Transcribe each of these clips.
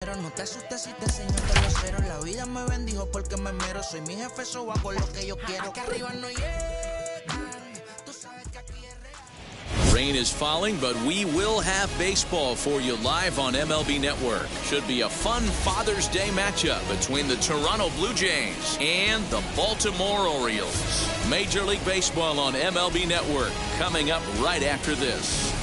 Pero no te asustes si te enseño todos los ceros. La vida me bendijo porque me mero. Soy mi jefe, so hago lo que yo quiero. Acá arriba no llegan. Tú sabes que aquí es real. Rain is falling, but we will have baseball for you live on MLB Network. Should be a fun Father's Day matchup between the Toronto Blue Jays and the Baltimore Orioles. Major League Baseball on MLB Network coming up right after this.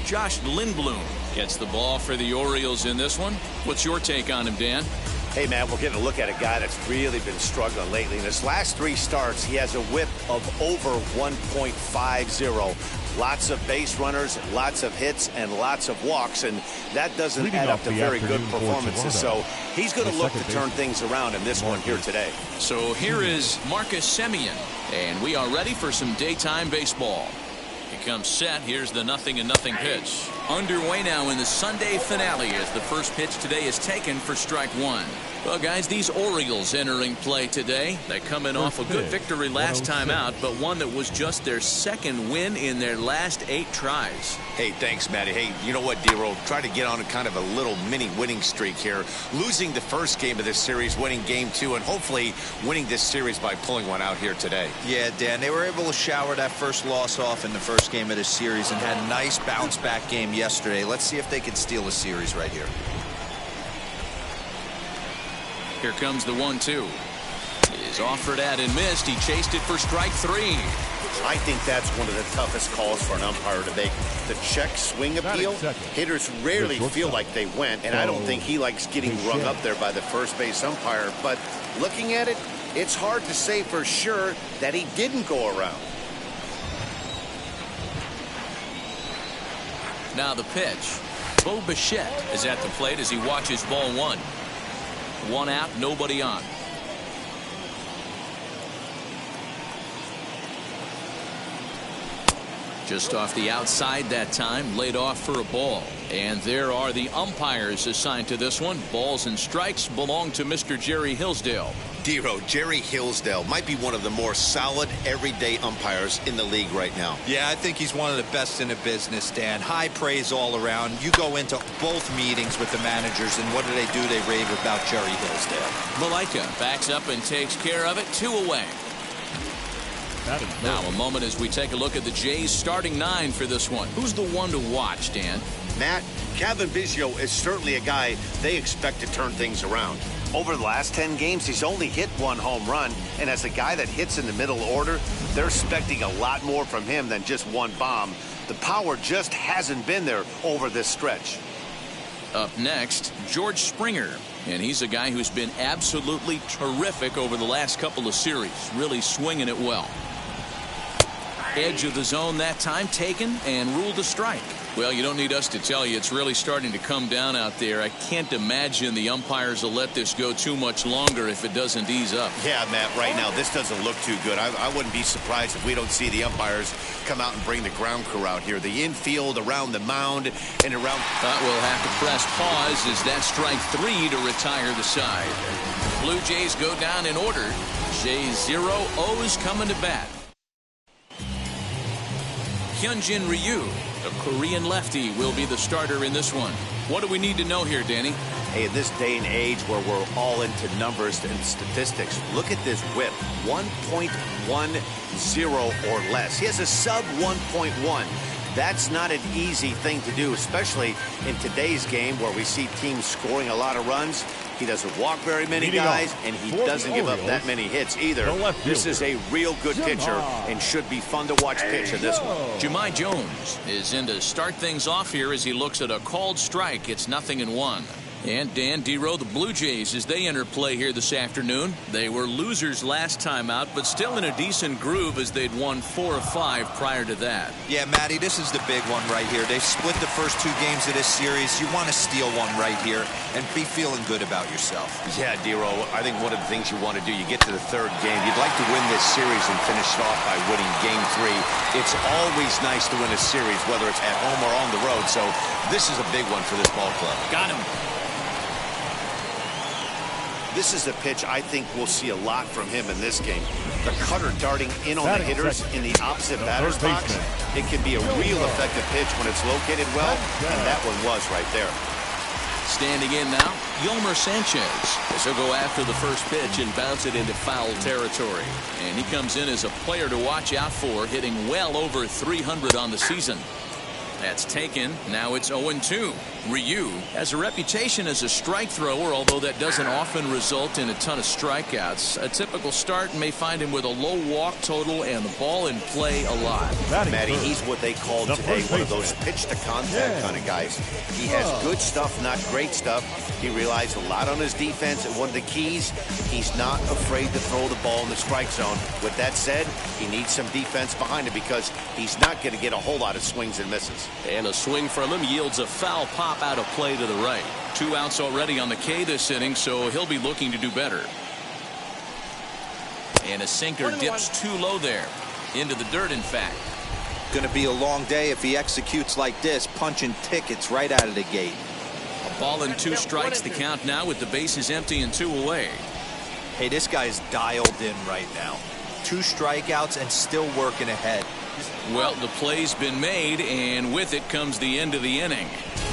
Josh Lindblom gets the ball for the Orioles in this one. What's your take on him, Dan? Hey, man, we're getting a look at a guy that's really been struggling lately. In his last 3 starts, he has a whip of over 1.50. Lots of base runners, lots of hits, and lots of walks, and that doesn't add up to very good performances. So he's going to look to turn things around in this one here today. So here is Marcus Semien, and we are ready for some daytime baseball. He comes set. Here's the 0-0 pitch. Underway now in the Sunday finale as the first pitch today is taken for strike 1. Well, guys, these Orioles entering play today. They coming off a good victory last time out, but one that was just their second win in their last 8 tries. Hey, thanks, Matty. Hey, you know what, D-Roll? Try to get on a kind of a little mini winning streak here. Losing the first game of this series, winning game 2, and hopefully winning this series by pulling one out here today. Yeah, Dan, they were able to shower that first loss off in the first game of this series and had a nice bounce-back game yesterday. Let's see if they can steal a series right here. Here comes the 1-2. Is offered at and missed. He chased it for strike 3. I think that's one of the toughest calls for an umpire to make. The check swing appeal. Hitters rarely feel like they went, and I don't think he likes getting rung up there by the first base umpire. But looking at it, it's hard to say for sure that he didn't go around. Now the pitch. Bo Bichette is at the plate as he watches ball 1. 1 out, nobody on. Just off the outside that time, laid off for a ball. And there are the umpires assigned to this one. Balls and strikes belong to Mr. Jerry Hillsdale. D-Row, Jerry Hillsdale might be one of the more solid everyday umpires in the league right now. Yeah, I think he's one of the best in the business, Dan. High praise all around. You go into both meetings with the managers, and what do? They rave about Jerry Hillsdale. Malaika backs up and takes care of it. 2 away. Now a moment as we take a look at the Jays starting 9 for this one. Who's the one to watch, Dan? Matt, Kevin Biggio is certainly a guy they expect to turn things around. Over the last 10 games, he's only hit 1 home run, and as a guy that hits in the middle order, they're expecting a lot more from him than just 1 bomb. The power just hasn't been there over this stretch. Up next, George Springer, and he's a guy who's been absolutely terrific over the last couple of series, really swinging it well. Edge of the zone that time taken and ruled a strike. Well, you don't need us to tell you it's really starting to come down out there. I can't imagine the umpires will let this go too much longer if it doesn't ease up. Yeah, Matt, right now this doesn't look too good. I wouldn't be surprised if we don't see the umpires come out and bring the ground crew out here. The infield, around the mound, and around... We'll have to press pause as that strike 3 to retire the side. Blue Jays go down in order. Jays 0, O's coming to bat. Hyunjin Ryu, the Korean lefty, will be the starter in this one. What do we need to know here, Danny? Hey, in this day and age where we're all into numbers and statistics, look at this whip, 1.10 or less. He has a sub 1.1. That's not an easy thing to do, especially in today's game where we see teams scoring a lot of runs. He doesn't walk very many guys, and he doesn't give up that many hits either. This is a real good pitcher and should be fun to watch pitch in this one. Jahmai Jones is in to start things off here as he looks at a called strike. It's 0-1. And Dan, D-Row, the Blue Jays, as they enter play here this afternoon, they were losers last time out, but still in a decent groove as they'd won 4 of 5 prior to that. Yeah, Matty, this is the big one right here. They've split the first 2 games of this series. You want to steal one right here and be feeling good about yourself. Yeah, D-Row, I think one of the things you want to do, you get to the 3rd game, you'd like to win this series and finish it off by winning game 3. It's always nice to win a series, whether it's at home or on the road, so this is a big one for this ball club. Got him. This is a pitch I think we'll see a lot from him in this game. The cutter darting in on the hitters in the opposite batter's box. It can be a real effective pitch when it's located well, and that one was right there. Standing in now, Yolmer Sanchez, as he'll go after the first pitch and bounce it into foul territory. And he comes in as a player to watch out for, hitting well over 300 on the season. That's taken. Now it's 0-2. Ryu has a reputation as a strike thrower, although that doesn't often result in a ton of strikeouts. A typical start may find him with a low walk total and the ball in play a lot. Matty, he's what they call today one of those pitch to contact kind of guys. He has good stuff, not great stuff. He relies a lot on his defense, and one of the keys, he's not afraid to throw the ball in the strike zone. With that said, he needs some defense behind him because he's not going to get a whole lot of swings and misses. And a swing from him yields a foul pop out of play to the right. 2 outs already on the K this inning, so he'll be looking to do better. And a sinker dips too low there. Into the dirt, in fact. Going to be a long day if he executes like this, punching tickets right out of the gate. A ball and 2 strikes, the count now with the bases empty and 2 away. Hey, this guy's dialed in right now. 2 strikeouts and still working ahead. Well, the play's been made, and with it comes the end of the inning.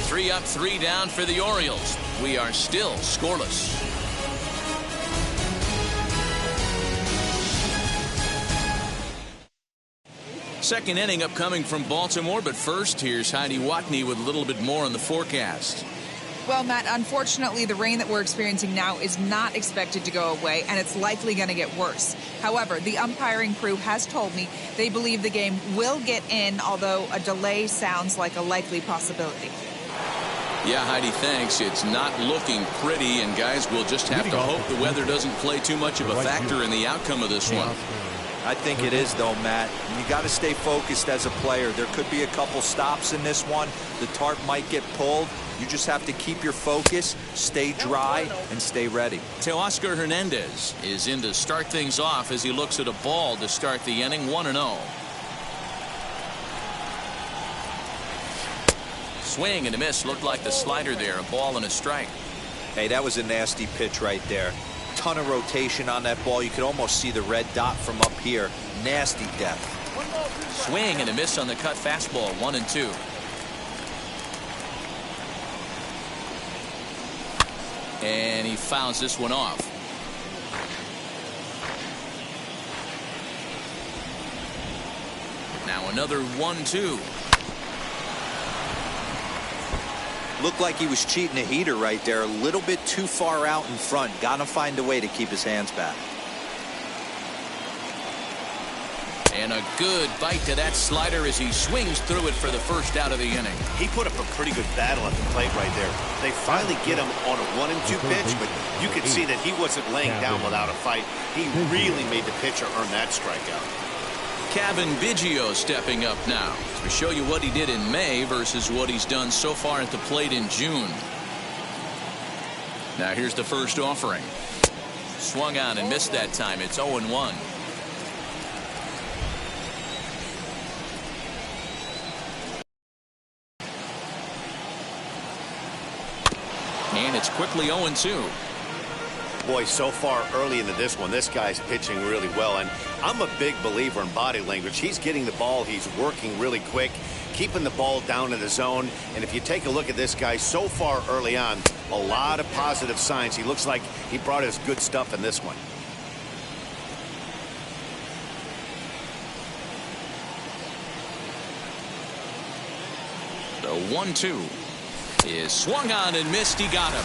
3 up, 3 down for the Orioles. We are still scoreless. Second inning upcoming from Baltimore, but first, here's Heidi Watney with a little bit more on the forecast. Well, Matt, unfortunately, the rain that we're experiencing now is not expected to go away, and it's likely going to get worse. However, the umpiring crew has told me they believe the game will get in, although a delay sounds like a likely possibility. Yeah, Heidi, thanks. It's not looking pretty, and guys, we'll just have to hope the weather doesn't play too much of a factor in the outcome of this one. I think it is, though, Matt. You got to stay focused as a player. There could be a couple stops in this one. The tarp might get pulled. You just have to keep your focus, stay dry, and stay ready. Teoscar Hernandez is in to start things off as he looks at a ball to start the inning, 1-0. Swing and a miss. Looked like the slider there. A ball and a strike. Hey, that was a nasty pitch right there. Ton of rotation on that ball. You could almost see the red dot from up here. Nasty depth. Swing and a miss on the cut fastball, 1-2. And he fouls this one off. Now another 1-2. Looked like he was cheating a heater right there. A little bit too far out in front. Got to find a way to keep his hands back. And a good bite to that slider as he swings through it for the first out of the inning. He put up a pretty good battle at the plate right there. They finally get him on a 1-2 pitch, but you could see that he wasn't laying down without a fight. He really made the pitcher earn that strikeout. Kevin Biggio stepping up now to show you what he did in May versus what he's done so far at the plate in June. Now here's the first offering. Swung on and missed that time. It's 0-1. And it's quickly 0-2. Boy, so far early into this one, this guy's pitching really well. And I'm a big believer in body language. He's getting the ball. He's working really quick, keeping the ball down in the zone. And if you take a look at this guy so far early on, a lot of positive signs. He looks like he brought his good stuff in this one. The 1-2 is swung on and missed. He got him.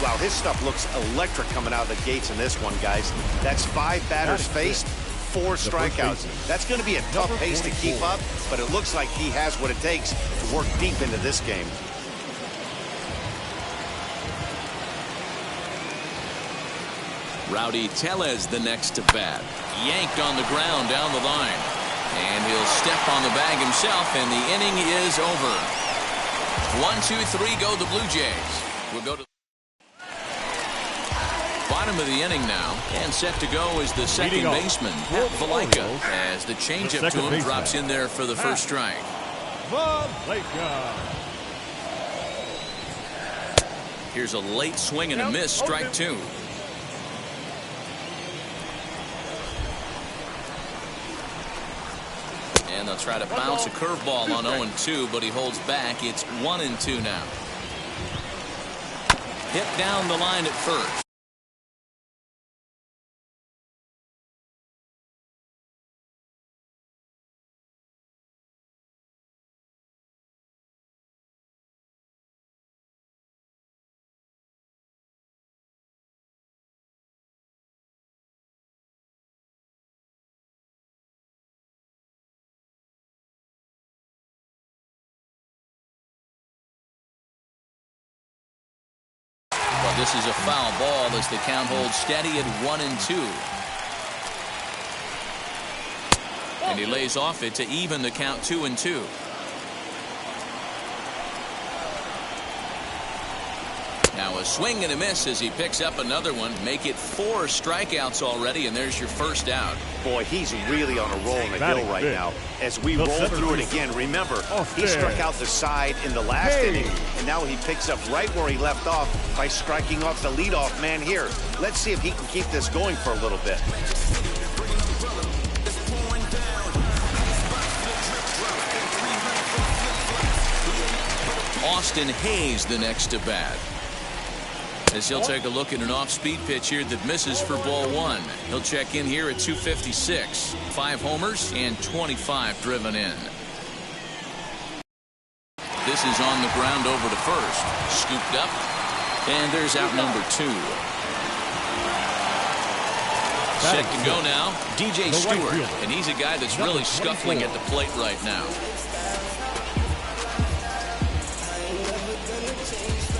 Wow, his stuff looks electric coming out of the gates in this one, guys. That's 5 batters faced, 4 strikeouts. That's going to be a tough pace to keep up, but it looks like he has what it takes to work deep into this game. Rowdy Tellez the next to bat. Yanked on the ground down the line. And he'll step on the bag himself, and the inning is over. 1-2-3 go the Blue Jays. We'll go to bottom of the inning now, and set to go is the second baseman, Pat Valaika, as the changeup to him drops in there for the first strike. Here's a late swing and a miss, strike two. And they'll try to bounce a curveball on 0-2, but he holds back. It's 1-2 now. Hit down the line at first. This is a foul ball as the count holds steady at 1-2. And he lays off it to even the count 2-2. Now a swing and a miss as he picks up another one. Make it 4 strikeouts already, and there's your first out. Boy, he's really on a roll in the hill right now. As we roll through it again, remember, he struck out the side in the last inning, and now he picks up right where he left off by striking off the leadoff man here. Let's see if he can keep this going for a little bit. Austin Hayes the next to bat, as he'll take a look at an off-speed pitch here that misses for ball one. He'll check in here at 256. 5 homers and 25 driven in. This is on the ground over to first. Scooped up. And there's out number 2. Set to go now, DJ Stewart. And he's a guy that's really scuffling at the plate right now.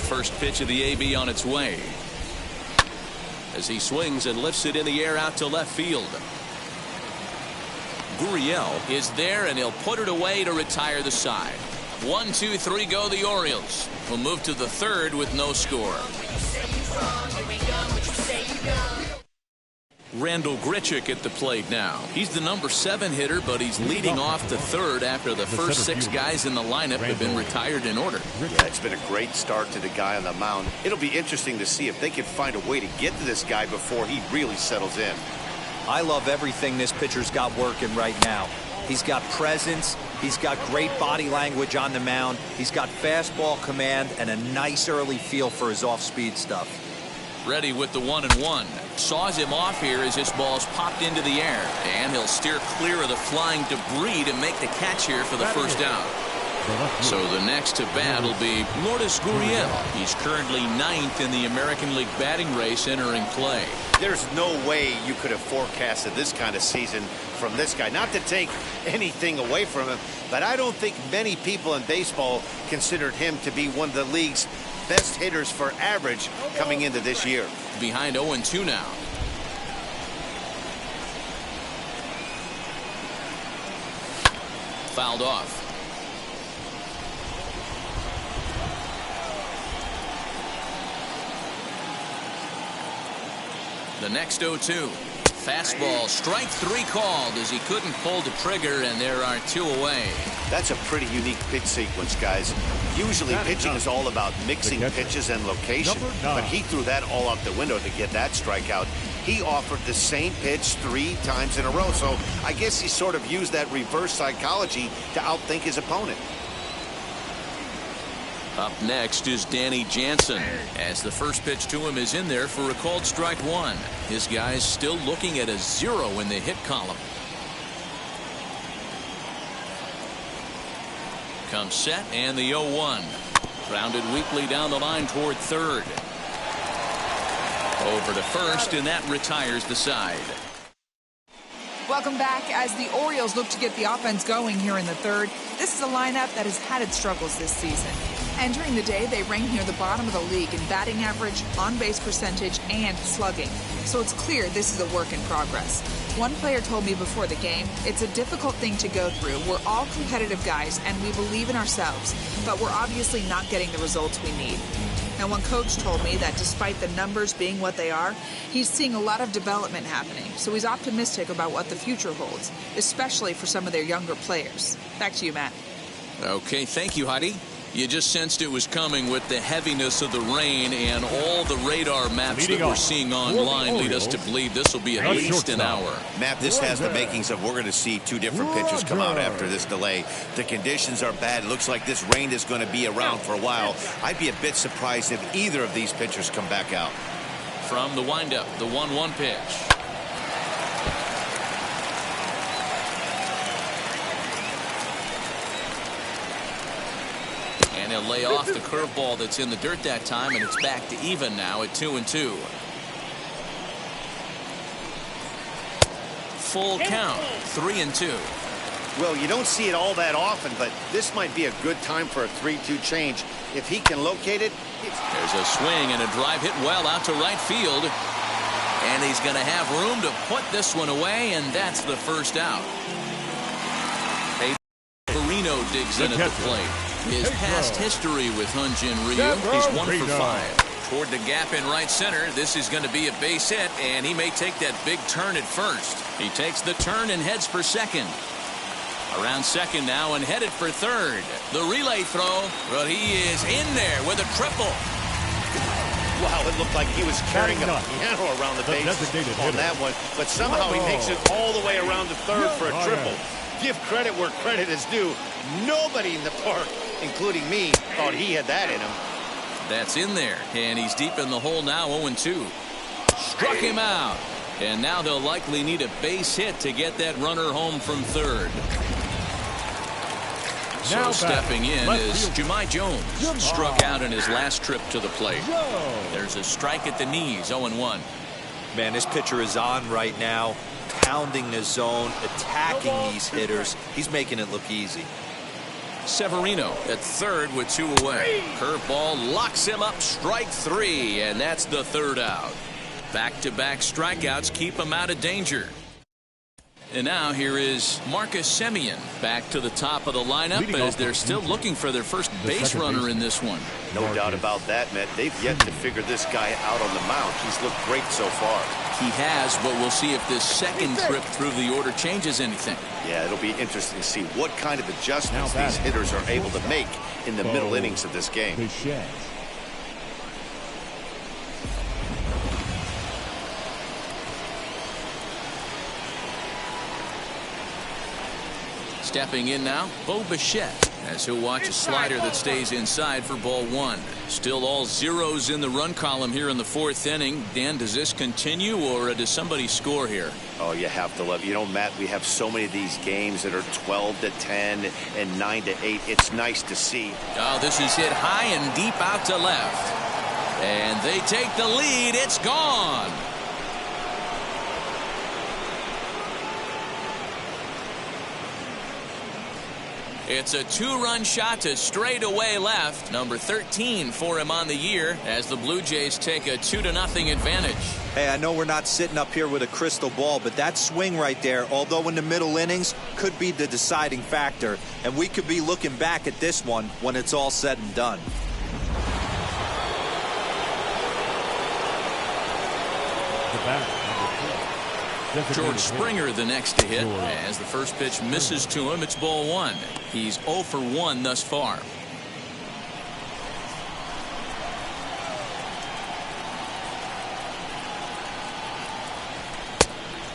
First pitch of the AB on its way, as he swings and lifts it in the air out to left field. Gurriel is there, and he'll put it away to retire the side. 1, 2, 3 go the Orioles. We'll move to the third with no score. Randall Grichuk at the plate now. He's the number 7 hitter, but he's leading off the third after the first 6 guys in the lineup have been retired in order. Yeah, it's been a great start to the guy on the mound. It'll be interesting to see if they can find a way to get to this guy before he really settles in. I love everything this pitcher's got working right now. He's got presence. He's got great body language on the mound. He's got fastball command and a nice early feel for his off-speed stuff. Ready with the 1-1. Saws him off here as this ball's popped into the air. And he'll steer clear of the flying debris to make the catch here for the first out. So the next to bat will be Lourdes Gurriel. He's currently 9th in the American League batting race entering play. There's no way you could have forecasted this kind of season from this guy. Not to take anything away from him, but I don't think many people in baseball considered him to be one of the league's best hitters for average coming into this year. Behind 0-2 now. Fouled off. The next 0-2. Fastball, strike 3 called as he couldn't pull the trigger, and there are 2 away. That's a pretty unique pitch sequence, guys. Usually pitching is all about mixing pitches and location, but he threw that all out the window to get that strikeout. He offered the same pitch 3 times in a row, so I guess he sort of used that reverse psychology to outthink his opponent. Up next is Danny Jansen, as the first pitch to him is in there for a called strike 1. His guy's still looking at a 0 in the hit column. Comes set, and the 0-1. Grounded weakly down the line toward third. Over to first, and that retires the side. Welcome back. As the Orioles look to get the offense going here in the third, this is a lineup that has had its struggles this season. Entering the day, they rank near the bottom of the league in batting average, on-base percentage, and slugging. So it's clear this is a work in progress. One player told me before the game, it's a difficult thing to go through. We're all competitive guys, and we believe in ourselves, but we're obviously not getting the results we need. Now, one coach told me that despite the numbers being what they are, he's seeing a lot of development happening, so he's optimistic about what the future holds, especially for some of their younger players. Back to you, Matt. Okay, thank you, Heidi. You just sensed it was coming with the heaviness of the rain, and all the radar maps that we're seeing online lead us to believe this will be at least an hour. Matt, this has the makings of we're going to see two different pitchers come out after this delay. The conditions are bad. It looks like this rain is going to be around for a while. I'd be a bit surprised if either of these pitchers come back out. From the windup, the 1-1 pitch. And he'll lay off the curveball that's in the dirt that time, and it's back to even now at 2-2. Full count, 3-2. Well, you don't see it all that often, but this might be a good time for a 3-2 change. If he can locate it. There's a swing and a drive hit well out to right field. And he's going to have room to put this one away, and that's the first out. Perino digs in at the plate. His past history with Hyun-Jin Ryu, he's 1 for 5. Toward the gap in right center, this is going to be a base hit, and he may take that big turn at first. He takes the turn and heads for second. Around second now and headed for third. The relay throw, but he is in there with a triple. Wow, it looked like he was carrying a piano around the base on that one, but somehow he makes it all the way around to third for a triple. Give credit where credit is due. Nobody in the park, including me, thought he had that in him. That's in there, and he's deep in the hole now, 0-2. Struck him out, and now they'll likely need a base hit to get that runner home from third. So stepping in is Jahmai Jones. Struck out in his last trip to the plate. There's a strike at the knees, 0-1. Man, this pitcher is on right now, pounding the zone, attacking these hitters. He's making it look easy. Severino at third with 2 away. Curveball locks him up, strike 3, and that's the third out. Back-to-back strikeouts keep him out of danger. And now here is Marcus Semien back to the top of the lineup as they're still looking for their first base runner in this one. No doubt about that, Matt. They've yet to figure this guy out on the mound. He's looked great so far. He has, but we'll see if this second trip through the order changes anything. Yeah, it'll be interesting to see what kind of adjustments these hitters are able to make in the middle innings of this game. Stepping in now, Bo Bichette, as he'll watch a slider that stays inside for ball 1. Still all zeros in the run column here in the 4th inning. Dan, does this continue, or does somebody score here? Oh, you have to love. You know, Matt, we have so many of these games that are 12-10 and 9-8. It's nice to see. Oh, this is hit high and deep out to left. And they take the lead. It's gone. It's a 2-run shot to straightaway left. Number 13 for him on the year as the Blue Jays take a 2-0 advantage. Hey, I know we're not sitting up here with a crystal ball, but that swing right there, although in the middle innings, could be the deciding factor. And we could be looking back at this one when it's all said and done. George Springer the next to hit as the first pitch misses to him. It's ball 1. He's 0 for 1 thus far.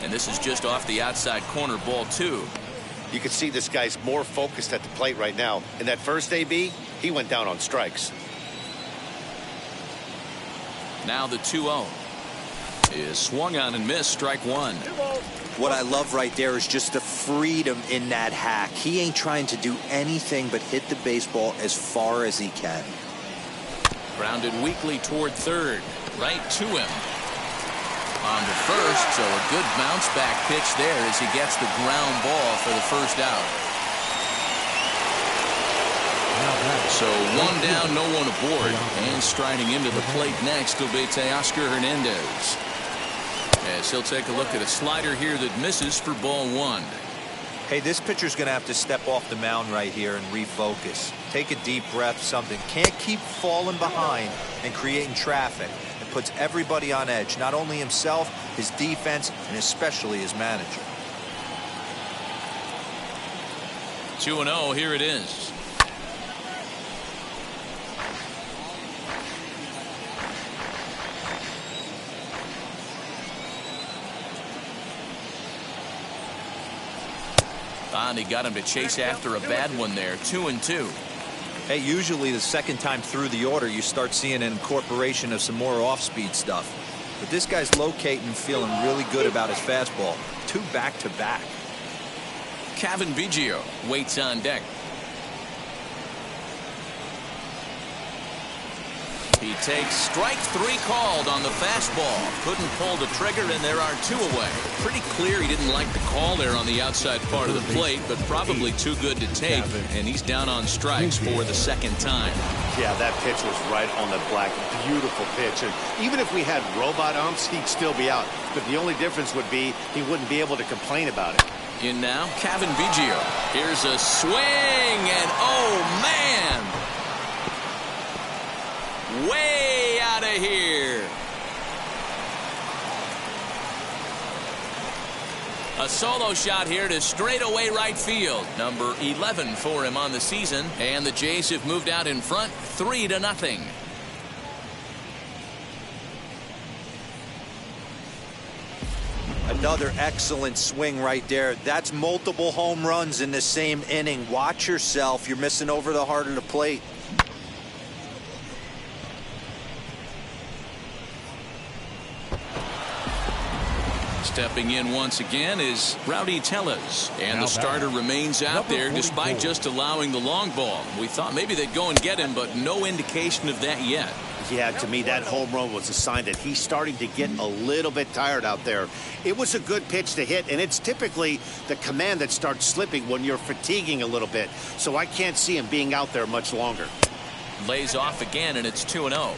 And this is just off the outside corner, ball 2. You can see this guy's more focused at the plate right now. In that first AB, he went down on strikes. Now the 2-0. Is swung on and missed, strike 1. What I love right there is just the freedom in that hack. He ain't trying to do anything but hit the baseball as far as he can. Grounded weakly toward third, right to him. On to first, so a good bounce back pitch there as he gets the ground ball for the first out. So 1 down, no one aboard, and striding into the plate next will be Teoscar Hernandez. As he'll take a look at a slider here that misses for ball 1. Hey, this pitcher's going to have to step off the mound right here and refocus. Take a deep breath, something. Can't keep falling behind and creating traffic. It puts everybody on edge, not only himself, his defense, and especially his manager. 2-0, here it is. And he got him to chase after a bad one there. 2-2. Hey, usually the second time through the order, you start seeing an incorporation of some more off-speed stuff. But this guy's locating and feeling really good about his fastball. 2 back-to-back. Kevin Biggio waits on deck. He takes strike 3 called on the fastball. Couldn't pull the trigger, and there are 2 away. Pretty clear he didn't like the call there on the outside part of the plate, but probably too good to take, and he's down on strikes for the second time. Yeah, that pitch was right on the black. Beautiful pitch. And even if we had robot umps, he'd still be out. But the only difference would be he wouldn't be able to complain about it. In now, Kevin Biggio. Here's a swing, and oh, man! Way out of here. A solo shot here to straightaway right field. Number 11 for him on the season. And the Jays have moved out in front 3-0. Another excellent swing right there. That's multiple home runs in the same inning. Watch yourself. You're missing over the heart of the plate. Stepping in once again is Rowdy Tellez, and the starter remains out there despite just allowing the long ball. We thought maybe they'd go and get him, but no indication of that yet. Yeah, to me, that home run was a sign that he's starting to get a little bit tired out there. It was a good pitch to hit, and it's typically the command that starts slipping when you're fatiguing a little bit. So I can't see him being out there much longer. Lays off again, and it's 2-0.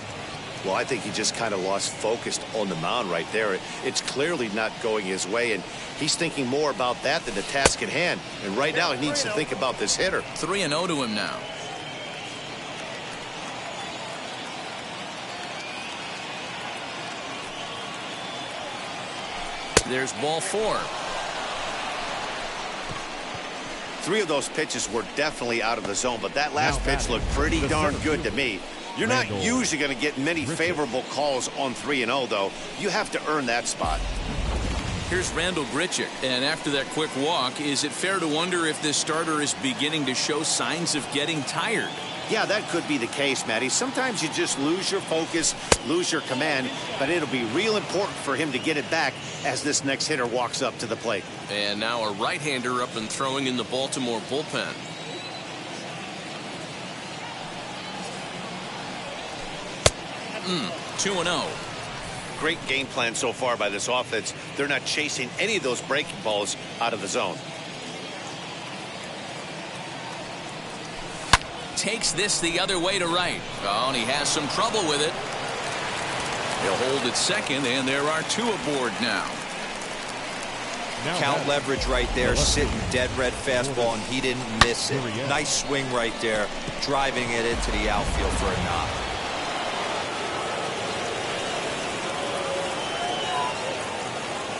Well, I think he just kind of lost focus on the mound right there. It's clearly not going his way, and he's thinking more about that than the task at hand. And right now, he needs to think about this hitter. 3-0 to him now. There's ball 4. 3 of those pitches were definitely out of the zone, but that last pitch looked pretty darn good to me. You're not usually going to get many favorable calls on 3-0, though. You have to earn that spot. Here's Randall Grichuk, and after that quick walk, is it fair to wonder if this starter is beginning to show signs of getting tired? Yeah, that could be the case, Matty. Sometimes you just lose your focus, lose your command, but it'll be real important for him to get it back as this next hitter walks up to the plate. And now a right-hander up and throwing in the Baltimore bullpen. Mm, 2-0. Great game plan so far by this offense. They're not chasing any of those breaking balls out of the zone. Takes this the other way to right. Oh, and he has some trouble with it. He'll hold it second, and there are 2 aboard now. Count leverage right there, sitting dead red fastball, and he didn't miss it. Nice swing right there, driving it into the outfield for a knock.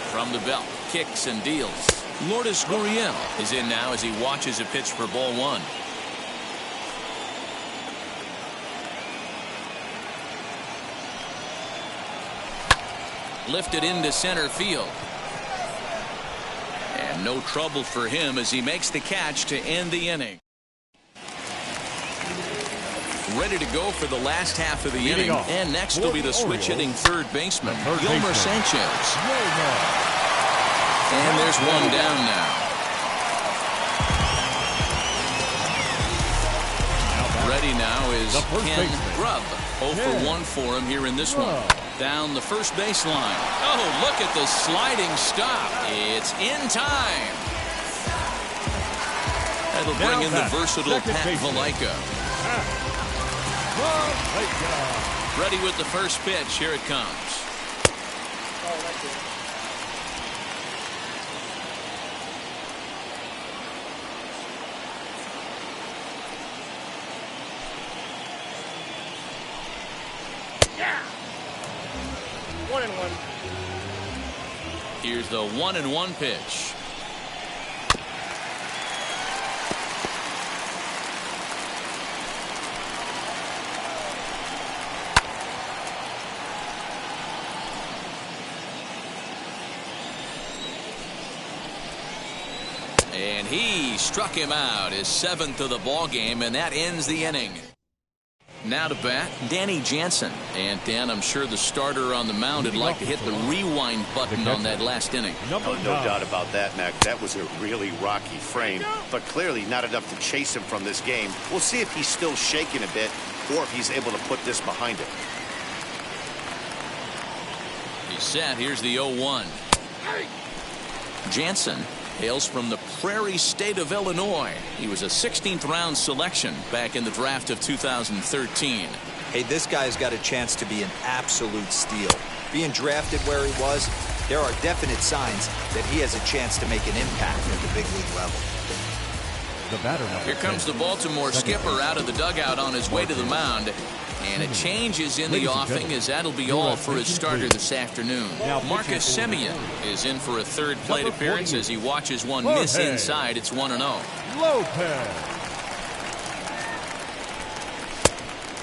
From the belt, kicks and deals. Lourdes Gurriel is in now as he watches a pitch for ball 1. Lifted into center field. And no trouble for him as he makes the catch to end the inning. Ready to go for the last half of the inning. And next will be the switch-hitting third baseman, Yolmer Sanchez. And there's one down now. Ready now is Ken Grubb. 0 for 1 for him here in this one. Down the first baseline. Oh, look at the sliding stop. It's in time. That'll bring in the versatile Pat Valaika. Ready with the first pitch. Here it comes. Here's the 1-1 pitch. And he struck him out, his 7th of the ball game, and that ends the inning. Now to bat, Danny Jansen. And Dan, I'm sure the starter on the mound would like to hit the rewind button on that last inning. No doubt about that, Mac. That was a really rocky frame, but clearly not enough to chase him from this game. We'll see if he's still shaking a bit or if he's able to put this behind him. He's set. Here's the 0-1. Jansen hails from the Prairie State of Illinois. He was a 16th round selection back in the draft of 2013. Hey, this guy's got a chance to be an absolute steal. Being drafted where he was, there are definite signs that he has a chance to make an impact at the big league level. Here comes the Baltimore skipper out of the dugout on his way to the mound. And a change is in the offing, as that'll be all for his starter this afternoon. Marcus Semien is in for a third plate appearance as he watches one miss inside. It's 1-0.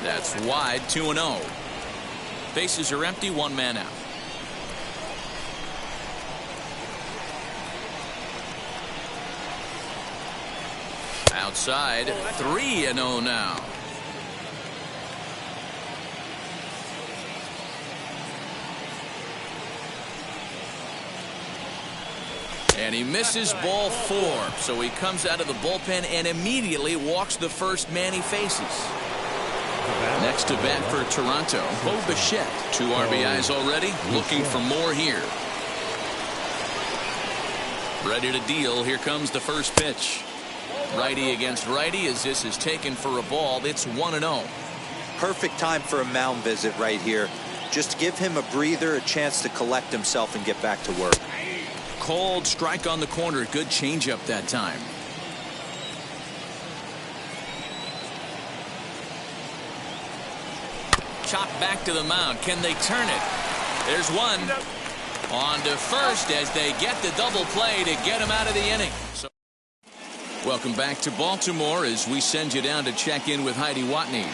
That's wide, 2-0. Bases are empty, 1 man out. Outside, 3-0 now. And he misses ball 4, so he comes out of the bullpen and immediately walks the first man he faces. Next to bat for Toronto, Bo Bichette. 2 RBIs already, looking for more here. Ready to deal. Here comes the first pitch. Righty against righty as this is taken for a ball. It's 1-0. Perfect time for a mound visit right here. Just give him a breather, a chance to collect himself and get back to work. Cold strike on the corner. Good changeup that time. Chop back to the mound. Can they turn it? There's one. On to first as they get the double play to get him out of the inning. So, welcome back to Baltimore as we send you down to check in with Heidi Watney.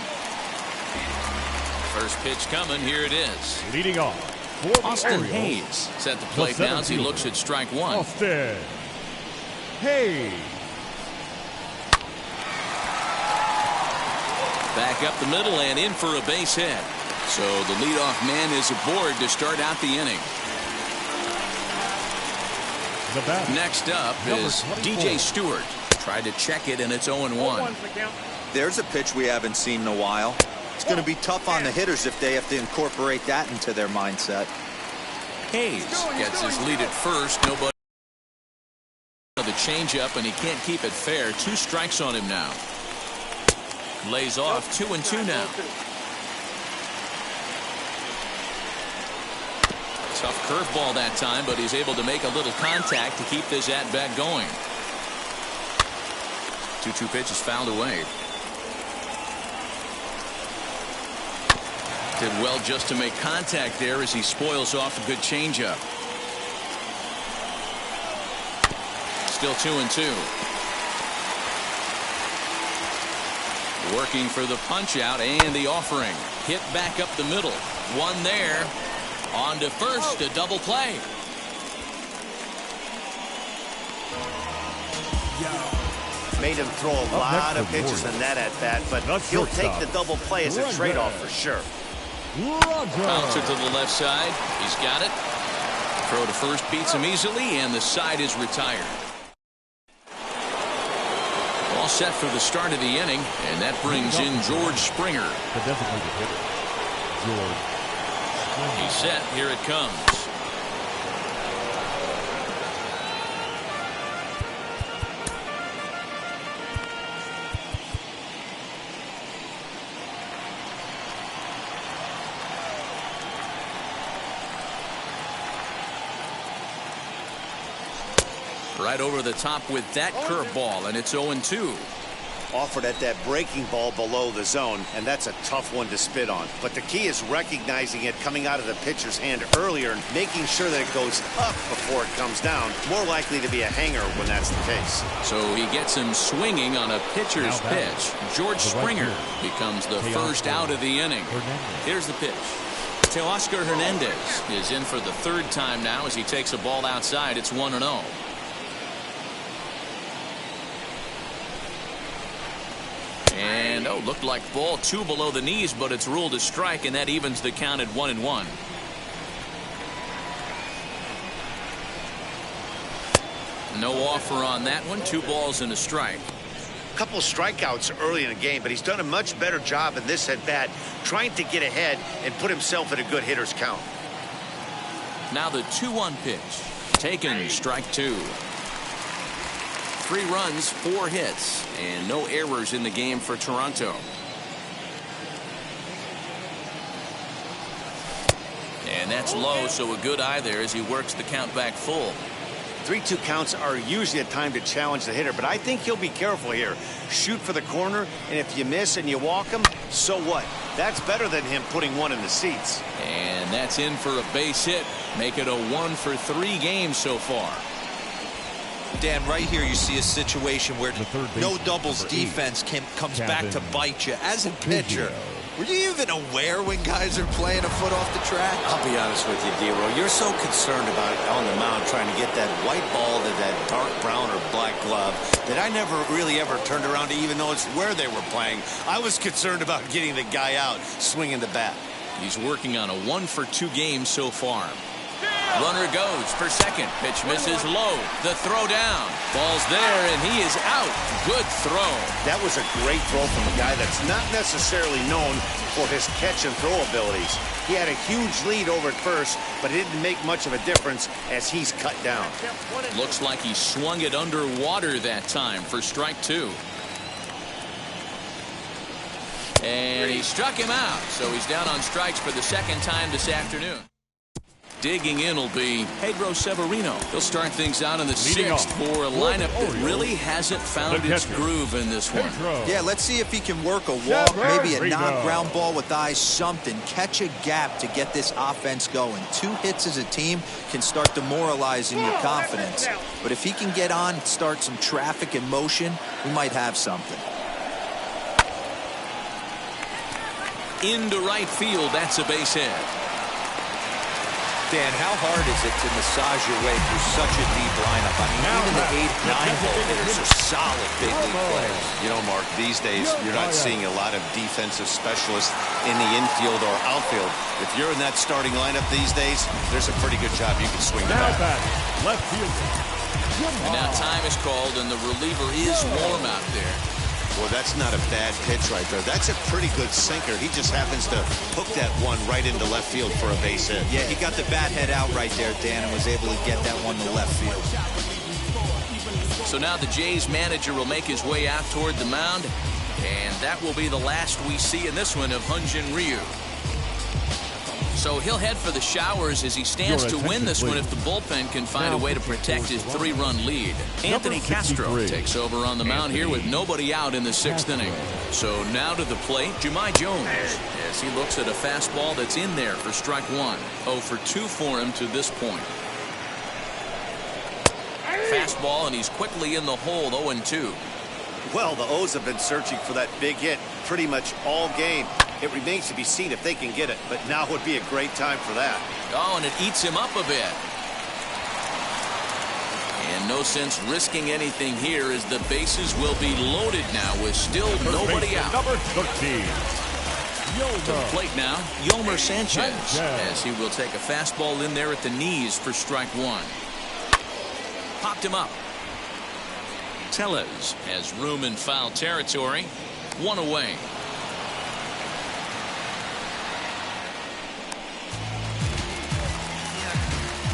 First pitch coming. Here it is. Leading off. Austin Hayes set the plate down as he looks at strike 1. Austin Hayes. Back up the middle and in for a base hit. So the leadoff man is aboard to start out the inning. Next up is DJ Stewart. Tried to check it and it's 0-1. There's a pitch we haven't seen in a while. It's going to be tough on the hitters if they have to incorporate that into their mindset. Hayes gets his lead at first. Nobody. The changeup, and he can't keep it fair. 2 strikes on him now. Lays off 2-2 now. Tough curveball that time, but he's able to make a little contact to keep this at-bat going. 2-2 pitch is fouled away. Did well just to make contact there as he spoils off a good changeup. Still 2-2. Working for the punch out and the offering. Hit back up the middle. One there. On to first, a double play. Made him throw a lot of pitches in that at-bat, but he'll take the double play as a trade-off for sure. Bouncer to the left side. He's got it. Throw to first beats him easily, and the side is retired. All set for the start of the inning, and that brings in George Springer. The designated hitter, George Springer. He's set. Here it comes. Right over the top with that curveball, and it's 0-2. Offered at that breaking ball below the zone, and that's a tough one to spit on. But the key is recognizing it coming out of the pitcher's hand earlier and making sure that it goes up before it comes down. More likely to be a hanger when that's the case. So he gets him swinging on a pitcher's pitch. George Springer becomes the first out of the inning. Here's the pitch. Teoscar Hernandez is in for the 3rd time now as he takes a ball outside. It's 1-0. Oh, looked like ball 2 below the knees, but it's ruled a strike, and that evens the count at 1-1. No offer on that one. 2 balls and a strike. A couple of strikeouts early in the game, but he's done a much better job in this at bat, trying to get ahead and put himself at a good hitter's count. Now the 2-1 pitch. Taken, strike 2. 3 runs, 4 hits, and no errors in the game for Toronto. And that's low, so a good eye there as he works the count back full. 3-2 counts are usually a time to challenge the hitter, but I think he'll be careful here. Shoot for the corner, and if you miss and you walk him, so what? That's better than him putting one in the seats. And that's in for a base hit. Make it a 1 for 3 games so far. Dan, right here you see a situation where no doubles defense comes back to bite you. As a pitcher, were you even aware when guys are playing a foot off the track? I'll be honest with you, D-Roll. You're so concerned about on the mound trying to get that white ball to that dark brown or black glove that I never really ever turned around to even notice where they were playing. I was concerned about getting the guy out, swinging the bat. He's working on a 1 for 2 games so far. Runner goes for second. Pitch misses low. The throw down. Ball's there, and he is out. Good throw. That was a great throw from a guy that's not necessarily known for his catch and throw abilities. He had a huge lead over at first, but it didn't make much of a difference as he's cut down. Looks like he swung it underwater that time for strike 2. And he struck him out, so he's down on strikes for the second time this afternoon. Digging in will be Pedro Severino. He'll start things out in the 6th for a lineup that really hasn't found its groove in this one. Yeah, let's see if he can work a walk, maybe a non-ground ball with eyes, something. Catch a gap to get this offense going. 2 hits as a team can start demoralizing your confidence. But if he can get on, start some traffic in motion, we might have something. Into right field, that's a base hit. Dan, how hard is it to massage your way through such a deep lineup? I mean, even the 8, 9 hole hitters are solid big league players. You know, Mark, these days you're not seeing a lot of defensive specialists in the infield or outfield. If you're in that starting lineup these days, there's a pretty good job you can swing the bat. Left field. And now time is called, and the reliever is warm out there. Well, that's not a bad pitch right there. That's a pretty good sinker. He just happens to hook that one right into left field for a base hit. Yeah, he got the bat head out right there, Dan, and was able to get that one to left field. So now the Jays manager will make his way out toward the mound, and that will be the last we see in this one of Hyun-Jin Ryu. So he'll head for the showers as he stands to win this one if the bullpen can find a way to protect his 3-run lead. Anthony Castro takes over on the mound here with nobody out in the 6th inning. So now to the plate, Jahmai Jones, as he looks at a fastball that's in there for strike 1. 0 for 2 for him to this point. Fastball, and he's quickly in the hole, 0-2. Well, the O's have been searching for that big hit pretty much all game. It remains to be seen if they can get it, but now would be a great time for that. Oh, and it eats him up a bit. And no sense risking anything here as the bases will be loaded now with still nobody out. Number 13. To the plate now, Yomer Sanchez, as he will take a fastball in there at the knees for strike 1. Popped him up. Tellez has room in foul territory. 1 away.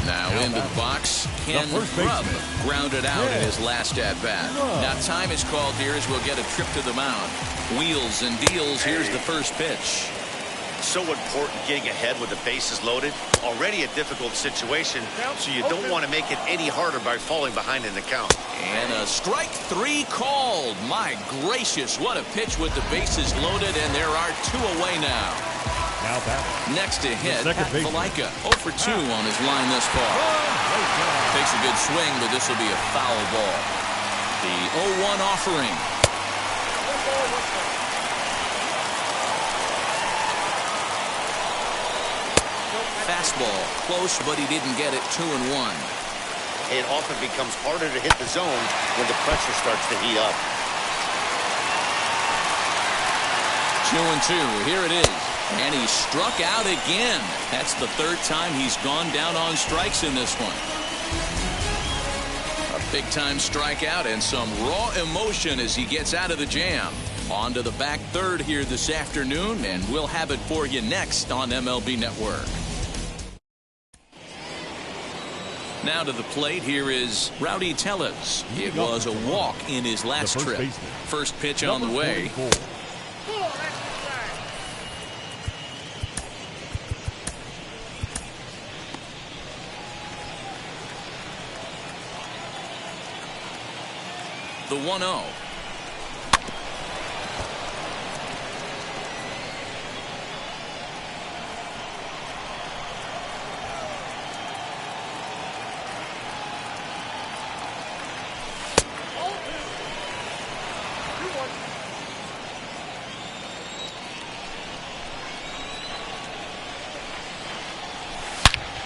Now into the box, Ken Grubb grounded out in his last at-bat. Now time is called here as we'll get a trip to the mound. Wheels and deals, here's the first pitch. So important getting ahead with the bases loaded. Already a difficult situation, so you don't want to make it any harder by falling behind in the count. And a strike 3 called. My gracious, what a pitch with the bases loaded, and there are 2 away now. Now back. Next to hit, Pat Valaika, 0 for 2 on his line thus far. Takes a good swing, but this will be a foul ball. The 0-1 offering. Fastball, close, but he didn't get it. 2-1. It often becomes harder to hit the zone when the pressure starts to heat up. 2-2. Here it is. And he struck out again. That's the third time he's gone down on strikes in this one. A big-time strikeout and some raw emotion as he gets out of the jam. On to the back third here this afternoon, and we'll have it for you next on MLB Network. Now to the plate, here is Rowdy Tellez. It was a walk in his last trip. First pitch on the way. The 1-0.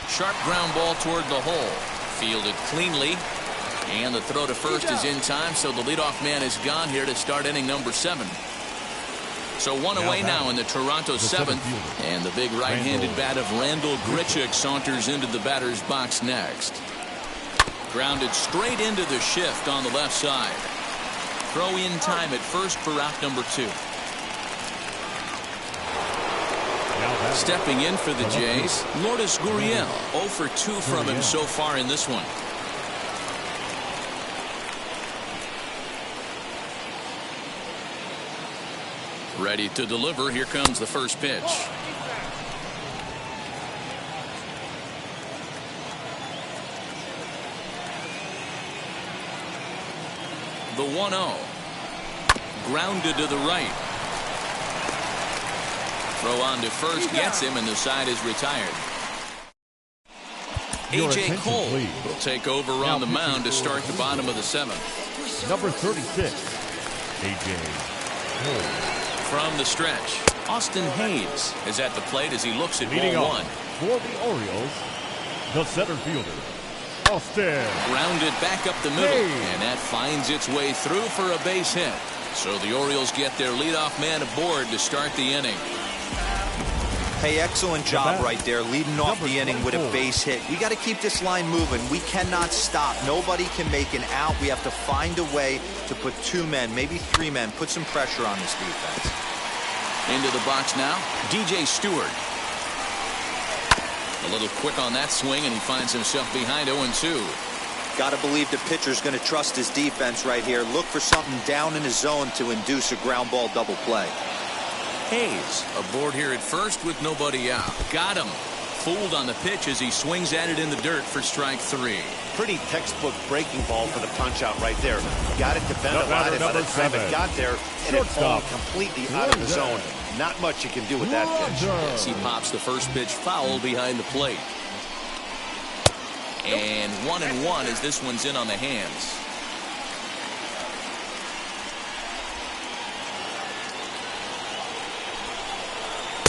Sharp ground ball toward the hole. Fielded cleanly. And the throw to first is in time, so the leadoff man is gone here to start inning number 7. So one away now in the Toronto 7th. And the big right-handed bat of Randal Grichuk saunters into the batter's box next. Grounded straight into the shift on the left side. Throw in time at first for out number 2. Stepping in for the Jays, Lourdes Gurriel. 0 for 2 from him so far in this one. Ready to deliver. Here comes the first pitch. The 1-0. Grounded to the right. Throw on to first gets him, and the side is retired. A.J. Cole will take over on the mound to start the bottom of the 7th. Number 36, A.J. Cole. From the stretch, Austin Hayes is at the plate as he looks at Leading ball off 1. for the Orioles, the center fielder, Austin. Grounded back up the middle, and that finds its way through for a base hit. So the Orioles get their leadoff man aboard to start the inning. Hey, excellent job right there, leading off the inning with a base hit. We got to keep this line moving. We cannot stop. Nobody can make an out. We have to find a way to put 2 men, maybe 3 men, put some pressure on this defense. Into the box now, DJ Stewart. A little quick on that swing, and he finds himself behind 0-2. Got to believe the pitcher's going to trust his defense right here. Look for something down in his zone to induce a ground ball double play. Hayes aboard here at first with nobody out. Got him. Fooled on the pitch as he swings at it in the dirt for strike 3. Pretty textbook breaking ball for the punch out right there. Got it to bend a lot, and by the time it got there, and it pulled completely out of the zone. Not much you can do with that pitch. Yes, he pops the first pitch foul behind the plate. And 1-1 as this one's in on the hands.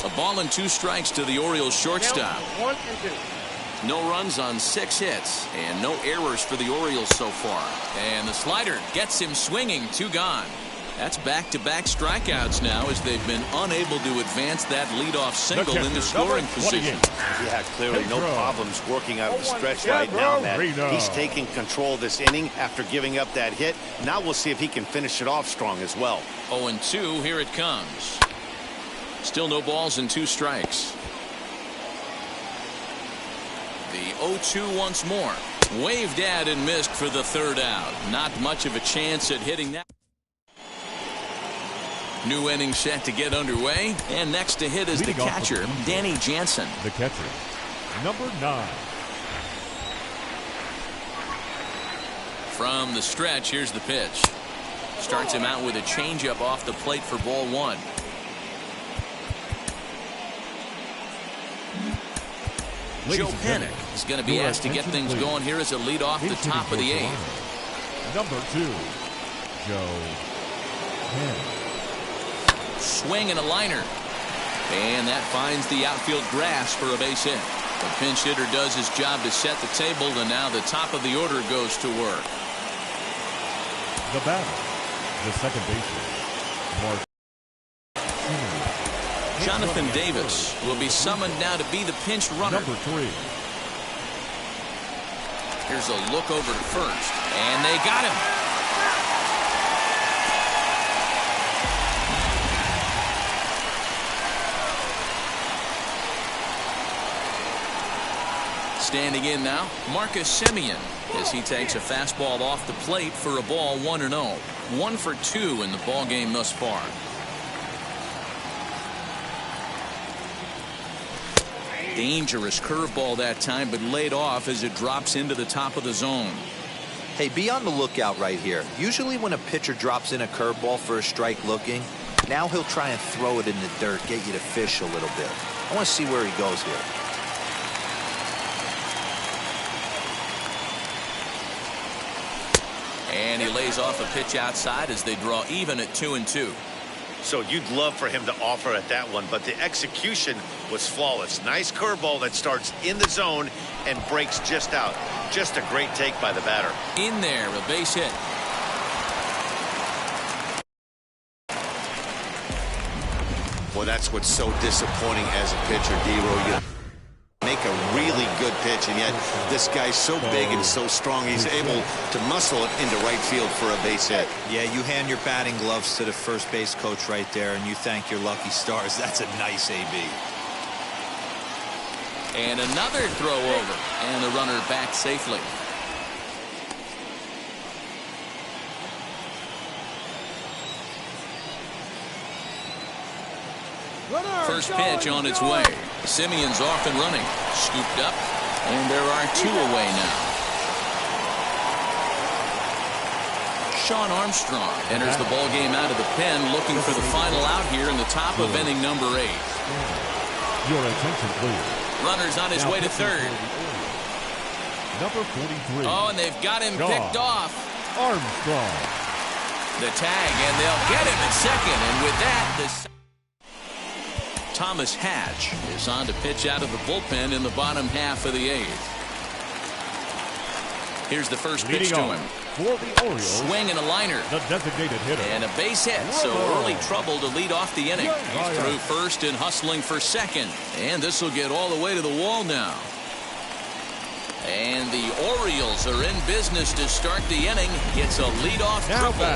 A ball and 2 strikes to the Orioles shortstop. No runs on 6 hits and no errors for the Orioles so far. And the slider gets him swinging. 2 gone. That's back-to-back strikeouts now as they've been unable to advance that leadoff single into scoring position. Yeah, clearly no problems working out the stretch right now, Matt. He's taking control of this inning after giving up that hit. Now we'll see if he can finish it off strong as well. 0-2, here it comes. Still no balls and 2 strikes. The 0-2 once more. Waved at and missed for the 3rd out. Not much of a chance at hitting that. New inning set to get underway, and next to hit is the catcher, Danny Jansen. The catcher, number 9. From the stretch, here's the pitch. Starts him out with a changeup off the plate for ball 1. Joe Pennick is going to be asked to get things going here as a lead off the top of the 8th. Number 2, Joe Pennick. Swing and a liner. And that finds the outfield grass for a base hit. The pinch hitter does his job to set the table, and now the top of the order goes to work. The batter, the second baseman, Mark. Jonathan Davis will be summoned now to be the pinch runner. Number 3. Here's a look over to first, and they got him. Standing in now, Marcus Semien, as he takes a fastball off the plate for a ball 1-0. 1 for 2 in the ball game thus far. Dangerous curveball that time, but laid off as it drops into the top of the zone. Hey, be on the lookout right here. Usually when a pitcher drops in a curveball for a strike looking, now he'll try and throw it in the dirt, get you to fish a little bit. I want to see where he goes here. And he lays off a pitch outside as they draw even at 2-2. So you'd love for him to offer at that one, but the execution was flawless. Nice curveball that starts in the zone and breaks just out. Just a great take by the batter. In there, a base hit. Well, that's what's so disappointing as a pitcher, D-Row. You make a really good pitch, and yet this guy's so big and so strong, he's able to muscle it into right field for a base hit. Yeah, you hand your batting gloves to the first base coach right there, and you thank your lucky stars. That's a nice AB. And another throw over, and the runner back safely. First pitch on its way. Semien's off and running. Scooped up, and there are 2 away now. Sean Armstrong enters the ball game out of the pen, looking for the final out here in the top of inning number 8. Your attention, please. Runner's on his way to third. Number 43. Oh, and they've got him picked off. Armstrong. The tag, and they'll get him at second. And with that, Thomas Hatch is on to pitch out of the bullpen in the bottom half of the 8th. Here's the first pitch to him. For the Orioles, swing and a liner. The designated hitter. And a base hit, so early trouble to lead off the inning. He's through first and hustling for second. And this will get all the way to the wall now. And the Orioles are in business to start the inning. It's a leadoff triple.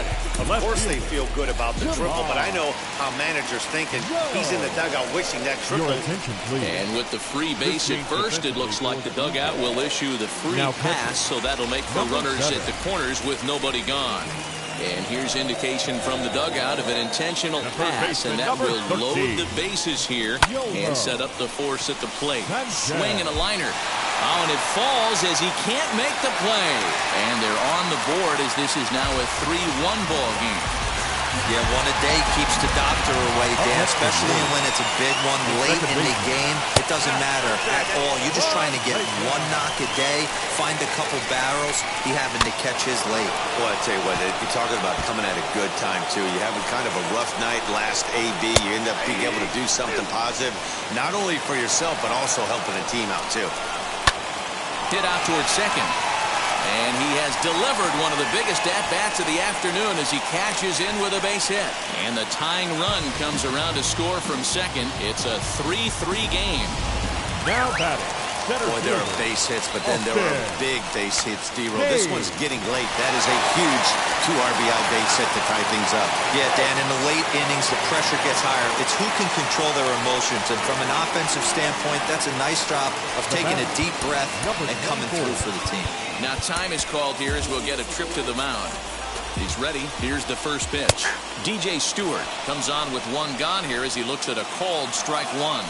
Of course they feel good about the triple, but I know how managers thinking. He's in the dugout wishing that triple. Your attention, please. And with the free base at first, it looks like the dugout will issue the free pass, so that'll make for runners at the corners with nobody gone. And here's indication from the dugout of an intentional pass, and that will load the bases here and set up the force at the plate. Swing and a liner. Oh, and it falls as he can't make the play. And they're on the board as this is now a 3-1 ball game. Yeah, one a day keeps the doctor away, Dan, especially when it's a big one late in the game. It doesn't matter at all. You're just trying to get one knock a day, find a couple barrels. He having to catch his late. Well, I tell you what, you're talking about coming at a good time, too. You're having kind of a rough night last AB. You end up being able to do something positive, not only for yourself, but also helping the team out, too. Hit out towards second. And he has delivered one of the biggest at-bats of the afternoon as he catches in with a base hit. And the tying run comes around to score from second. It's a 3-3 game. Now batting. Boy, there are base hits, but then there are big base hits, D-Row. This one's getting late. That is a huge 2 RBI base hit to tie things up. Yeah, Dan, in the late innings, the pressure gets higher. It's who can control their emotions. And from an offensive standpoint, that's a nice job of taking a deep breath and coming through for the team. Now time is called here as we'll get a trip to the mound. He's ready. Here's the first pitch. DJ Stewart comes on with 1 gone here as he looks at a called strike 1.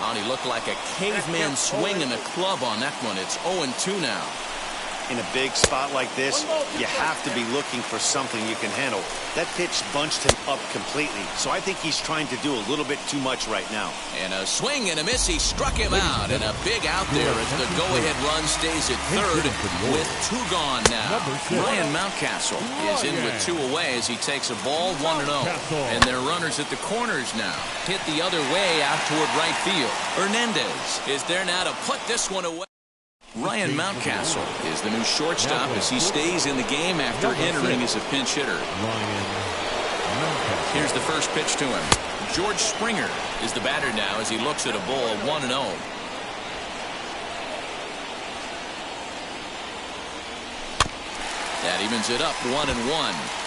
And he looked like a caveman swinging a club on that one. It's 0-2 now. In a big spot like this, you have to be looking for something you can handle. That pitch bunched him up completely, so I think he's trying to do a little bit too much right now. And a swing and a miss. He struck him out, and a big out there as the go-ahead run stays at third with 2 gone now. Ryan Mountcastle is in with 2 away as he takes a ball 1-0. And their runners at the corners now. Hit the other way out toward right field. Hernandez is there now to put this one away. Ryan Mountcastle is the new shortstop as he stays in the game after entering as a pinch hitter. Here's the first pitch to him. George Springer is the batter now as he looks at a ball 1-0. That evens it up 1-1.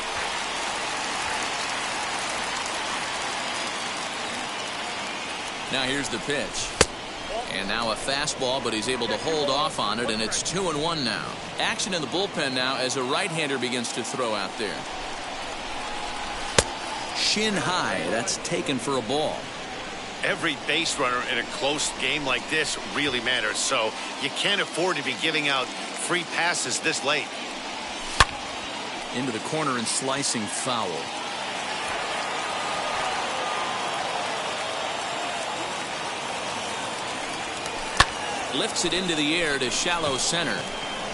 Now here's the pitch. And now a fastball, but he's able to hold off on it, and it's 2-1 now. Action in the bullpen now as a right-hander begins to throw out there. Shin high. That's taken for a ball. Every base runner in a close game like this really matters, so you can't afford to be giving out free passes this late. Into the corner and slicing foul. Lifts it into the air to shallow center.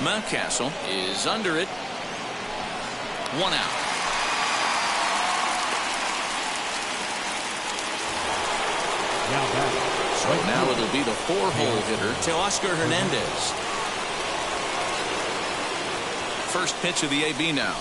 Mountcastle is under it. 1 out. So now it'll be the 4-hole hitter to Oscar Hernandez. First pitch of the AB now.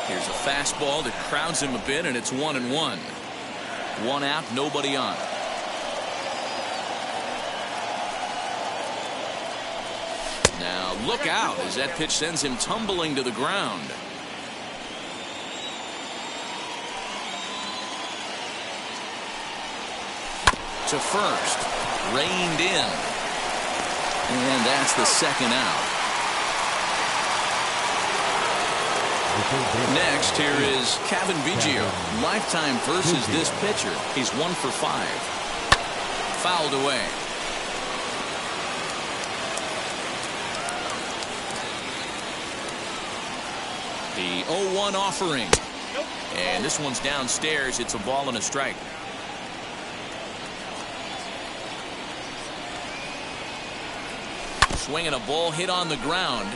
Here's a fastball that crowds him a bit, and it's 1-1. 1 out, nobody on. Now look out as that pitch sends him tumbling to the ground. To first, reined in, and that's the 2nd out. Next, here is Kevin Biggio. Lifetime versus this pitcher. He's 1 for 5. Fouled away. The 0-1 offering. And this one's downstairs. It's a ball and a strike. Swinging a ball hit on the ground.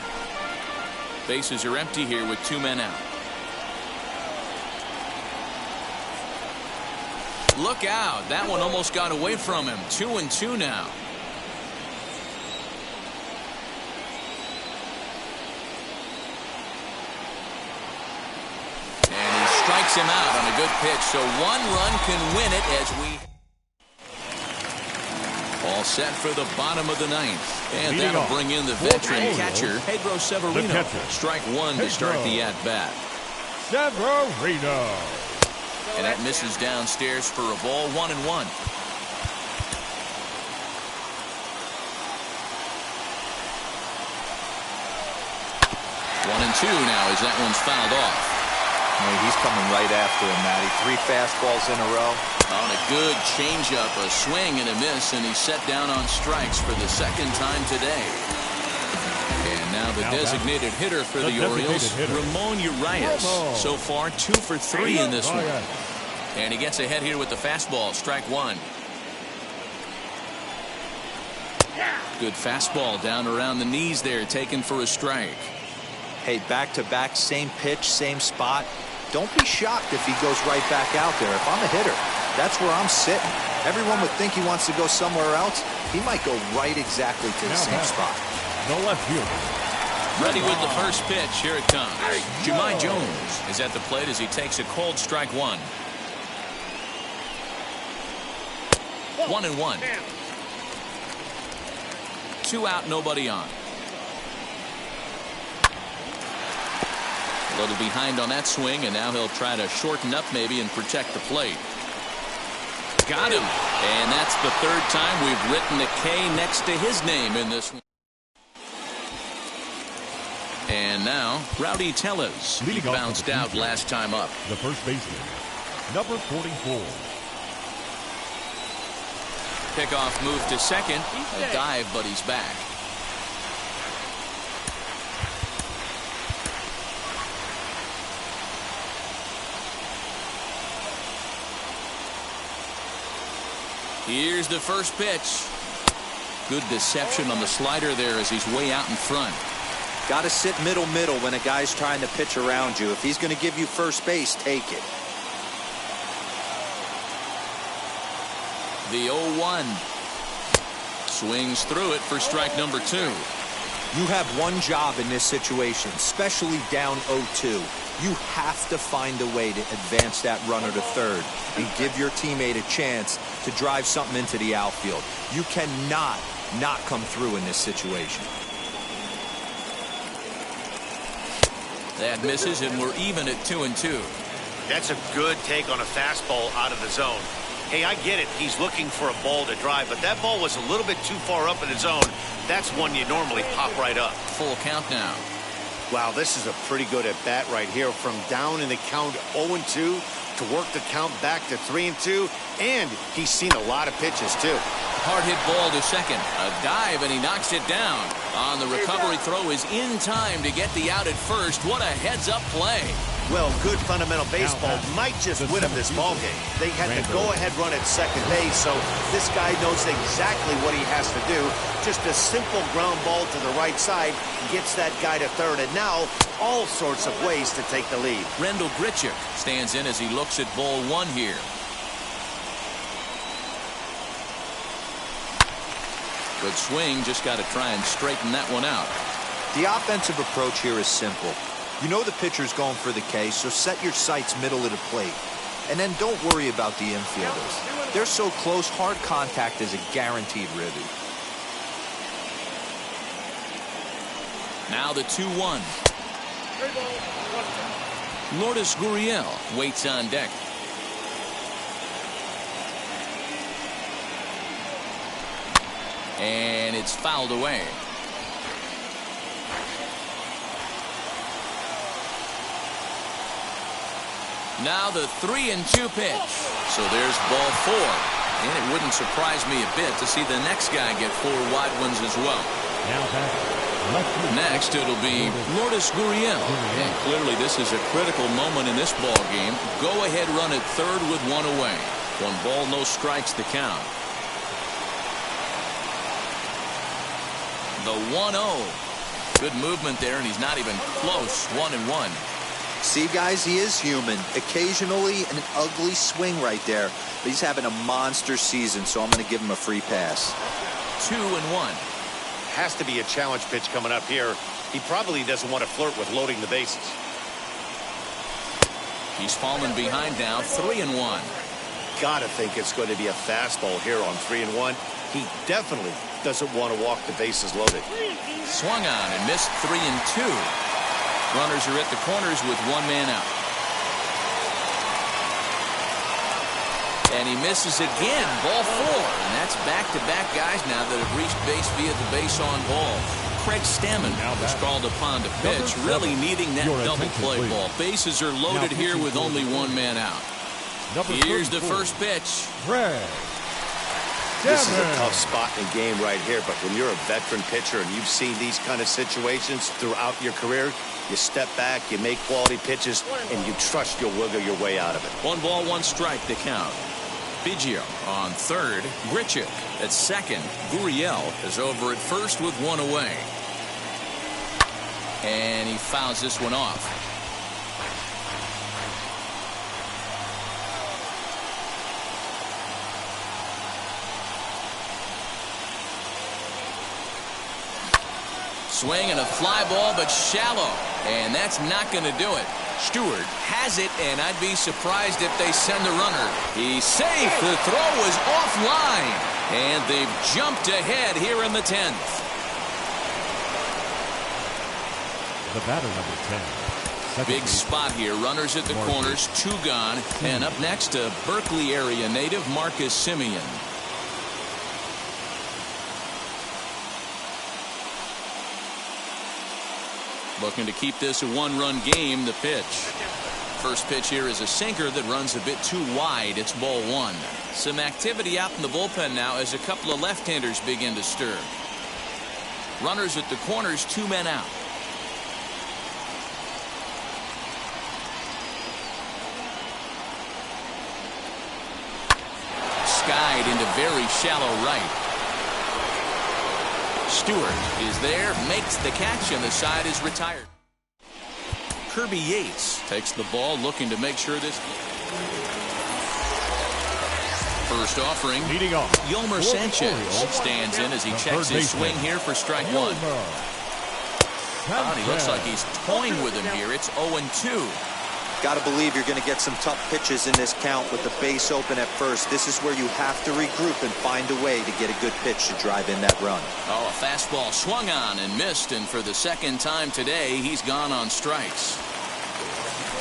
Bases are empty here with 2 men out. Look out. That one almost got away from him. 2-2 now. And he strikes him out on a good pitch. So 1 run can win it as we... All set for the bottom of the 9th. And that'll bring in the veteran catcher, Pedro Severino. Strike 1 to start the at-bat. Severino. And that misses downstairs for a ball. 1-1. 1-2 now as that one's fouled off. He's coming right after him, Matty. 3 fastballs in a row. On a good changeup, a swing and a miss, and he's set down on strikes for the 2nd time today. And now the designated hitter for the Orioles, Ramon Urias. So far, 2 for 3 in this one. And he gets ahead here with the fastball. Strike 1. Good fastball down around the knees there, taken for a strike. Hey, back-to-back, same pitch, same spot. Don't be shocked if he goes right back out there. If I'm a hitter, that's where I'm sitting. Everyone would think he wants to go somewhere else. He might go right exactly to the same spot. The left fielder. Ready with the first pitch. Here it comes. Jahmai Jones is at the plate as he takes a cold strike 1. 1-1. 2 out, nobody on. A little behind on that swing, and now he'll try to shorten up maybe and protect the plate. Got him. And that's the 3rd time we've written a K next to his name in this one. And now, Rowdy Tellez. He bounced out last time up. The first baseman, number 44. Pickoff move to second. A dive, but he's back. Here's the first pitch. Good deception on the slider there as he's way out in front. Got to sit middle when a guy's trying to pitch around you. If he's going to give you first base, take it. The 0-1. Swings through it for strike number 2. You have one job in this situation, especially down 0-2. You have to find a way to advance that runner to third and give your teammate a chance to drive something into the outfield. You cannot not come through in this situation. That misses, and we're even at 2-2. That's a good take on a fastball out of the zone. Hey, I get it. He's looking for a ball to drive, but that ball was a little bit too far up in the zone. That's one you normally pop right up. Full count now. Wow, this is a pretty good at bat right here. From down in the count 0-2 to work the count back to 3-2, and he's seen a lot of pitches too. Hard hit ball to second. A dive, and he knocks it down. On the recovery throw is in time to get the out at first. What a heads-up play. Well, good fundamental baseball might just win him this ball game. They had the go-ahead run at second base, so this guy knows exactly what he has to do. Just a simple ground ball to the right side gets that guy to third, and now all sorts of ways to take the lead. Rendell Grichuk stands in as he looks at ball 1 here. Good swing, just got to try and straighten that one out. The offensive approach here is simple. You know the pitcher's going for the K, so set your sights middle of the plate. And then don't worry about the infielders. They're so close, hard contact is a guaranteed ribby. Now the 2-1. Lourdes Gurriel waits on deck. And it's fouled away. Now the 3-2 pitch. So there's ball 4. And it wouldn't surprise me a bit to see the next guy get 4 wide ones as well. Next it'll be Lourdes Gurriel. And clearly this is a critical moment in this ball game. Go ahead run at third with 1 away. 1 ball, no strikes the count. The 1-0. Good movement there, and he's not even close. 1-1. See, guys, he is human. Occasionally an ugly swing right there, but he's having a monster season, so I'm going to give him a free pass. 2-1. Has to be a challenge pitch coming up here. He probably doesn't want to flirt with loading the bases. He's fallen behind now. 3-1. Gotta think it's going to be a fastball here on 3-1. He definitely doesn't want to walk the bases loaded. Swung on and missed. 3-2. Runners are at the corners with 1 man out. And he misses again. Ball 4. And that's back-to-back guys now that have reached base via the base on ball. Craig Stammen was called upon to pitch, really needing that double play ball. Bases are loaded here with only 1 man out. Here's the first pitch. This is a tough spot in the game right here, but when you're a veteran pitcher and you've seen these kind of situations throughout your career, you step back, you make quality pitches, and you trust you'll wiggle your way out of it. 1 ball, 1 strike to count. Biggio on third. Grichuk at second. Gurriel is over at first with 1 away. And he fouls this one off. Swing and a fly ball, but shallow. And that's not going to do it. Stewart has it, and I'd be surprised if they send a runner. He's safe. The throw is offline. And they've jumped ahead here in the 10th. The batter, number 10. Big spot here. Runners at the corners, 2 gone. And up next, a Berkeley area native, Marcus Semien. Looking to keep this a 1-run game. The pitch. First pitch here is a sinker that runs a bit too wide. It's ball 1. Some activity out in the bullpen now as a couple of left-handers begin to stir. Runners at the corners, 2 men out. Skied into very shallow right. Stewart is there, makes the catch, and the side is retired. Kirby Yates takes the ball, looking to make sure this. First offering. Leading off. Yolmer Sanchez stands in as he checks his swing here for strike one. And he looks like he's toying with him here. It's 0-2. Got to believe you're going to get some tough pitches in this count with the base open at first. This is where you have to regroup and find a way to get a good pitch to drive in that run. Oh, a fastball swung on and missed, and for the second time today, he's gone on strikes.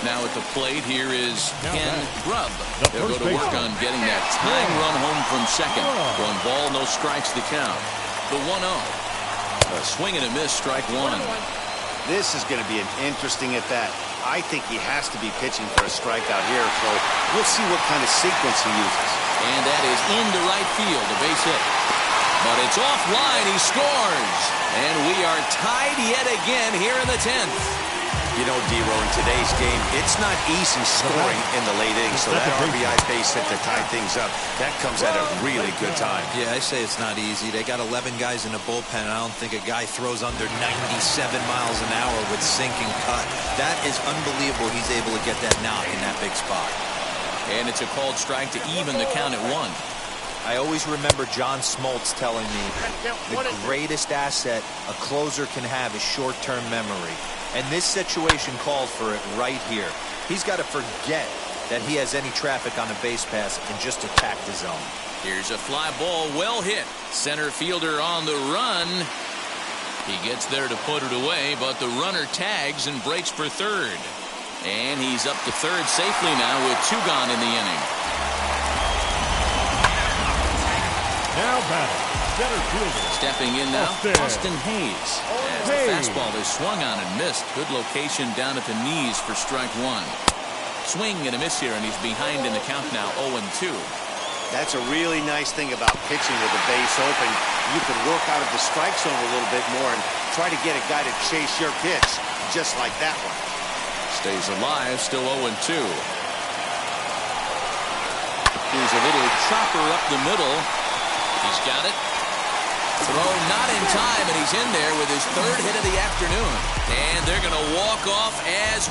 Now at the plate, here is Ken Grubb. They'll go to work on getting that tying run home from second. 1 ball, no strikes the count. The 1-0. A swing and a miss, strike one. This is going to be an interesting at bat. I think he has to be pitching for a strikeout here, so we'll see what kind of sequence he uses. And that is into right field, a base hit. But it's offline, he scores. And we are tied yet again here in the 10th. You know, D-Row, in today's game, it's not easy scoring in the late innings, so that RBI base hit to tie things up, that comes at a really good time. Yeah, I say it's not easy. They got 11 guys in the bullpen, and I don't think a guy throws under 97 miles an hour with sinking cut. That is unbelievable he's able to get that knock in that big spot. And it's a called strike to even the count at 1. I always remember John Smoltz telling me the greatest asset a closer can have is short-term memory. And this situation called for it right here. He's got to forget that he has any traffic on a base pass and just attack the zone. Here's a fly ball, well hit. Center fielder on the run. He gets there to put it away, but the runner tags and breaks for third. And he's up to third safely now with 2 gone in the inning. Now batting. Center fielder. Stepping in now, Austin Hayes. As the fastball is swung on and missed. Good location down at the knees for strike one. Swing and a miss here, and he's behind in the count now, 0-2. That's a really nice thing about pitching with the base open. You can work out of the strike zone a little bit more and try to get a guy to chase your pitch, just like that one. Stays alive, still 0-2. Here's a little chopper up the middle. He's got it. Throw not in time, and he's in there with his 3rd hit of the afternoon. And they're going to walk off as